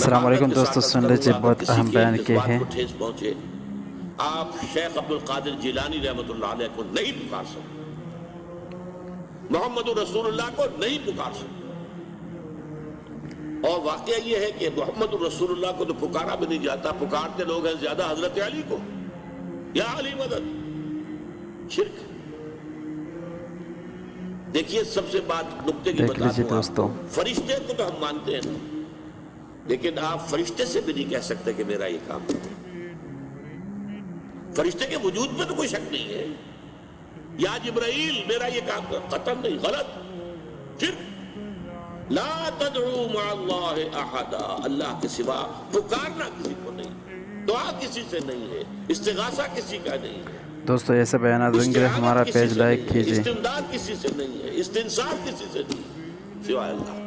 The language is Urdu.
السلام علیکم دوستو، سن لیجیے بہت اہم بیان کے ہیں۔ آپ شیخ عبد القادر جیلانی رحمۃ اللہ علیہ کو نہیں پکار سکتے، محمد رسول اللہ کو نہیں پکار سکتے، اور واقعہ یہ ہے کہ محمد رسول اللہ کو تو پکارا بھی نہیں جاتا، پکارتے لوگ ہیں زیادہ حضرت علی کو، یا علی مدد، شرک۔ دیکھیے سب سے بات نقطے کی بتا دوں آپ کو، فرشتے کو تو ہم مانتے ہیں نا، لیکن آپ فرشتے سے بھی نہیں کہہ سکتے کہ میرا یہ کام کرو۔ فرشتے کے وجود میں تو کوئی شک نہیں ہے، یا جبرائیل میرا یہ کام کرو، قطعاً نہیں، غلط، شرک۔ لا تدعو مع اللہ احدا، اللہ کے سوا پکارنا کسی کو نہیں، دعا کسی سے نہیں ہے، استغاثہ کسی کا نہیں ہے، دوستو ایسے بیانات دیں گے ہمارا پیج لائک کیجیے۔ استمداد کسی سے نہیں ہے، استنصار کسی سے نہیں ہے سوائے اللہ۔